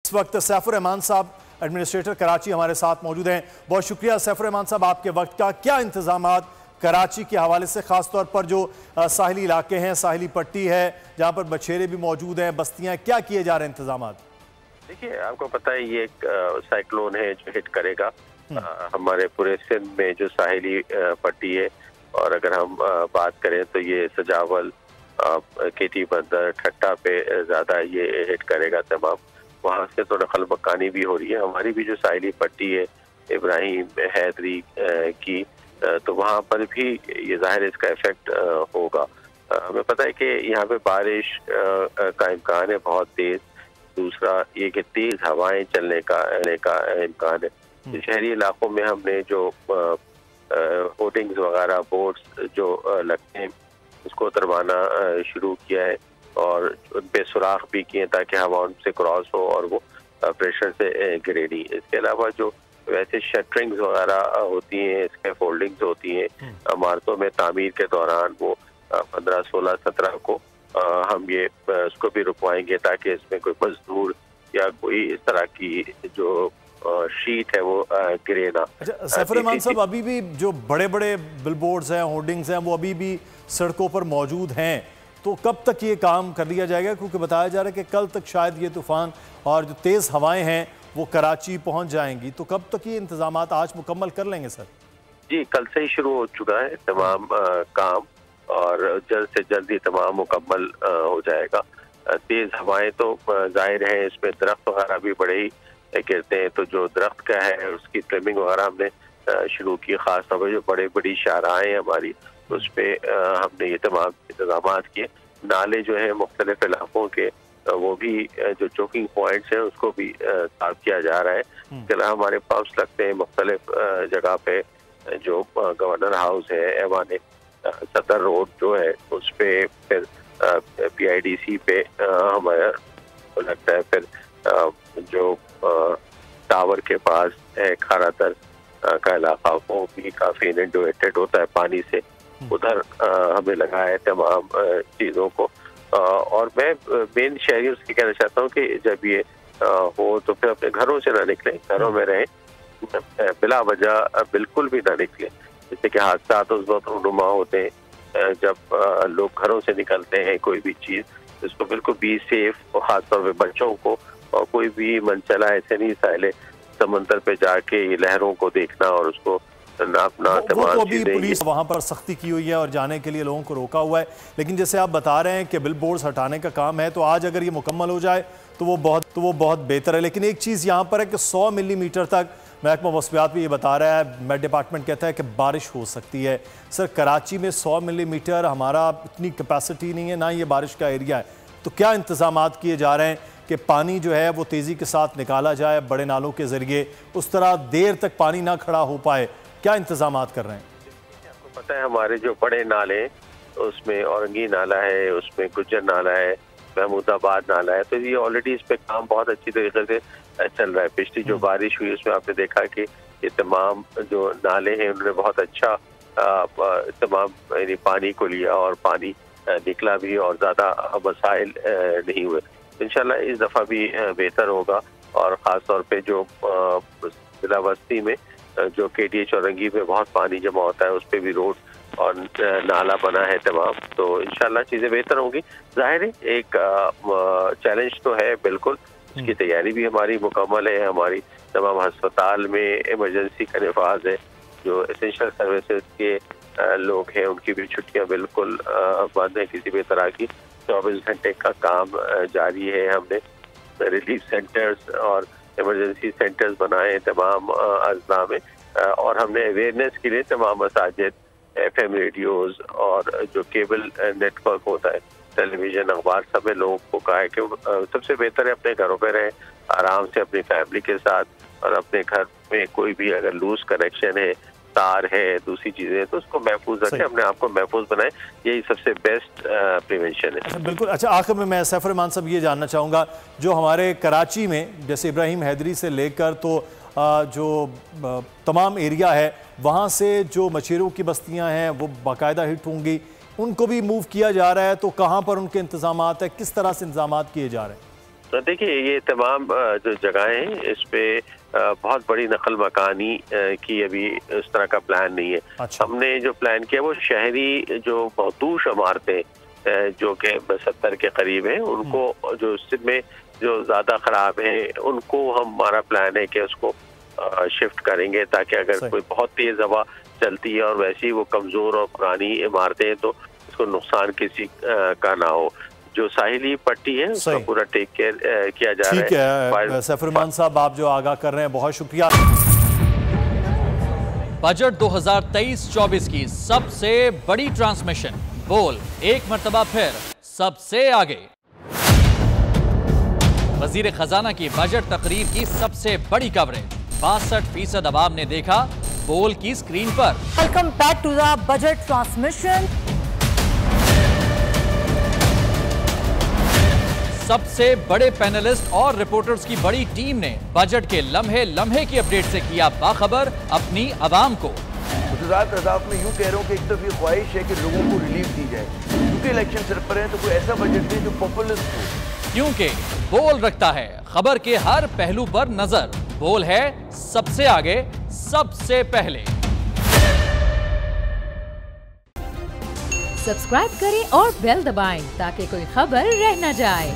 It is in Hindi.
इस वक्त सैफुर रहमान साहब एडमिनिस्ट्रेटर कराची हमारे साथ मौजूद हैं। बहुत शुक्रिया सैफुर रहमान साहब आपके वक्त का। क्या इंतजामात कराची के हवाले से, खासतौर पर जो साहिली इलाके हैं, साहिली पट्टी है जहाँ पर बछेरे भी मौजूद हैं, बस्तियाँ, क्या किए जा रहे हैं इंतजामात? देखिए, आपको पता है ये एक साइक्लोन है जो हिट करेगा हमारे पूरे सिंध में जो साहिली पट्टी है। और अगर हम बात करें तो ये सजावल, केटी बंदर, ठट्टा पे ज़्यादा ये हिट करेगा तमाम। वहाँ से तो नकल मकानी भी हो रही है। हमारी भी जो साहिली पट्टी है इब्राहिम हैदरी की, तो वहाँ पर भी ये जाहिर इसका इफेक्ट होगा। हमें पता है कि यहाँ पे बारिश का इम्कान है बहुत तेज़। दूसरा ये कि तेज़ हवाएं चलने का इम्कान है। तो शहरी इलाकों में हमने जो होर्डिंग्स वगैरह, बोर्ड्स जो लगते हैं, उसको उतरवाना शुरू किया है और उन पे सुराख भी किए ताकि हवा उनसे क्रॉस हो और वो प्रेशर से गिरे नहीं। इसके अलावा जो वैसे शटरिंग्स वगैरह होती हैं, स्कैफ फोल्डिंग्स होती हैं इमारतों में तामीर के दौरान, वो 15, 16, 17 को हम ये उसको भी रुकवाएंगे ताकि इसमें कोई मजदूर या कोई इस तरह की जो शीट है वो गिरे ना। अच्छा सैफुर रहमान साहब, अभी भी जो बड़े बड़े बिलबोर्ड्स हैं, होर्डिंग्स हैं, वो अभी भी सड़कों पर मौजूद हैं, तो कब तक ये काम कर लिया जाएगा? क्योंकि बताया जा रहा है कि कल तक शायद ये तूफान और जो तेज़ हवाएं हैं वो कराची पहुंच जाएंगी, तो कब तक ये इंतजामात आज मुकम्मल कर लेंगे सर? जी, कल से ही शुरू हो चुका है तमाम काम और जल्द से जल्द ये तमाम मुकम्मल हो जाएगा। तेज़ हवाएं तो जाहिर है, इसमें दरख्त वगैरह भी बड़े ही गिरते हैं, तो जो दरख्त का है उसकी ट्रिमिंग वगैरह हमने शुरू की। खास तौर पर जो बड़ी शाहराहें हमारी, उस पर हमने ये तमाम इंतजाम किए। नाले जो है मुख्तलिफ इलाकों के, वो भी जो चोकिंग पॉइंट्स हैं उसको भी साफ किया जा रहा है। इसके अलावा हमारे पंप्स लगते हैं मुख्तलिफ जगह पे। जो गवर्नर हाउस है, एवान सदर रोड जो है, उस पे फिर PIDC पे हमारा लगता है। फिर जो टावर के पास है खारातर का इलाका, वो भी काफ़ी इनंडेटेड होता है पानी से। उधर हमें लगा है तमाम चीज़ों को। और मैं मेन शहरियों से कहना चाहता हूँ कि जब ये हो तो फिर अपने घरों से ना निकलें, घरों में रहें, बिला वजह बिल्कुल भी ना निकलें। जैसे कि हादसा उस वक्त रूनुमा होते हैं जब लोग घरों से निकलते हैं कोई भी चीज़, इसको बिल्कुल बी सेफ। और खासतौर पर बच्चों को, और कोई भी मनचला ऐसे नहीं साइले समंदर पे जाके लहरों को देखना और उसको नापना। वो तो अभी पुलिस वहाँ पर सख्ती की हुई है और जाने के लिए लोगों को रोका हुआ है, लेकिन जैसे आप बता रहे हैं कि बिल बोर्ड्स हटाने का काम है, तो आज अगर ये मुकम्मल हो जाए तो वो बहुत बेहतर है। लेकिन एक चीज़ यहाँ पर है कि 100 मिलीमीटर तक महकमा मौसमियात भी ये बता रहा है, मेट डिपार्टमेंट कहता है कि बारिश हो सकती है। सर, कराची में 100 मिलीमीटर हमारा इतनी कैपेसिटी नहीं है, ना ये बारिश का एरिया है, तो क्या इंतजामात किए जा रहे हैं कि पानी जो है वो तेज़ी के साथ निकाला जाए बड़े नालों के ज़रिए, उस तरह देर तक पानी ना खड़ा हो पाए? क्या इंतजामात कर रहे हैं? आपको पता है हमारे जो बड़े नाले, उसमें औरंगी नाला है, उसमें गुज्जर नाला है, महमूदाबाद नाला है, तो ये ऑलरेडी इस पे काम बहुत अच्छी तरीके से चल रहा है। पिछली जो बारिश हुई उसमें आपने देखा कि ये तमाम जो नाले हैं उन्होंने बहुत अच्छा तमाम पानी को लिया और पानी निकला भी और ज़्यादा मसाइल नहीं हुए। इंशाल्लाह इस दफ़ा भी बेहतर होगा। और ख़ास तौर पे जो जिला बस्ती में जो KTH औरंगी में बहुत पानी जमा होता है, उस पर भी रोड और नाला बना है तमाम, तो इंशाल्लाह चीज़ें बेहतर होंगी। जाहिर है एक चैलेंज तो है, बिल्कुल उसकी तैयारी भी हमारी मुकम्मल है। हमारी तमाम अस्पताल में इमरजेंसी का नफाज है। जो एसेंशियल सर्विसेज के लोग हैं उनकी भी छुट्टियां बिल्कुल बंद है, किसी भी तरह की 24 घंटे का काम जारी है। हमने रिलीफ सेंटर्स और इमरजेंसी सेंटर्स बनाए हैं तमाम अजला में, और हमने अवेयरनेस के लिए तमाम मसाजिद, FM रेडियोज़ और जो केबल नेटवर्क होता है, टेलीविज़न, अखबार, सब में लोगों को कहा है कि सबसे बेहतर है अपने घरों पे रहें, आराम से अपनी फैमिली के साथ, और अपने घर में कोई भी अगर लूज कनेक्शन है, तार है, दूसरी चीज़ें, तो उसको महफूज रखें, अपने आप को महफूज बनाएं। यही सबसे बेस्ट प्रिवेंशन है। अच्छा, बिल्कुल। अच्छा, आखिर में मैं सैफुर रहमान साहब ये जानना चाहूँगा, जो हमारे कराची में जैसे इब्राहिम हैदरी से लेकर तो जो तमाम एरिया है, वहाँ से जो मछेरों की बस्तियाँ हैं वो बाकायदा हिट होंगी, उनको भी मूव किया जा रहा है, तो कहाँ पर उनके इंतजामात है, किस तरह से इंतजामात किए जा रहे हैं? देखिए, ये तमाम जो जगहें हैं इस पे बहुत बड़ी नकल मकानी की अभी इस तरह का प्लान नहीं है। अच्छा। हमने जो प्लान किया वो शहरी जो बहुतूश इमारतें जो कि 70 के करीब हैं उनको, जो में जो ज़्यादा ख़राब हैं उनको हमारा प्लान है कि उसको शिफ्ट करेंगे, ताकि अगर कोई बहुत तेज़ हवा चलती है और वैसे ही वो कमज़ोर और पुरानी इमारतें हैं तो इसको नुकसान किसी का ना हो। जो साहिली पट्टी है उसका पूरा टेक केयर किया जा रहा है। ठीक है सैफुर्रहमान साहब, आप जो आगाह कर रहे हैं बहुत शुक्रिया। बजट 2023-24 की सबसे बड़ी ट्रांसमिशन, बोल एक मर्तबा फिर सबसे आगे। वजीर खजाना की बजट तकरीर की सबसे बड़ी कवरेज 62% अवाम ने देखा बोल की स्क्रीन पर। Welcome back to the budget transmission. सबसे बड़े पैनलिस्ट और रिपोर्टर्स की बड़ी टीम ने बजट के लम्हे लम्हे की अपडेट से किया बाखबर अपनी आवाम को। में यूं कह रहा हूं कि एक तरफ ये ख्वाहिश है कि लोगों को रिलीफ दी जाए, क्योंकि इलेक्शन सर पर है तो कोई ऐसा बजट दे जो पॉपुलिस्ट हो। क्योंकि बोल रखता है खबर के हर पहलू पर नजर, बोल है सबसे आगे सबसे पहले। सब्सक्राइब करें और बेल दबाएं ताकि कोई खबर रह न जाए।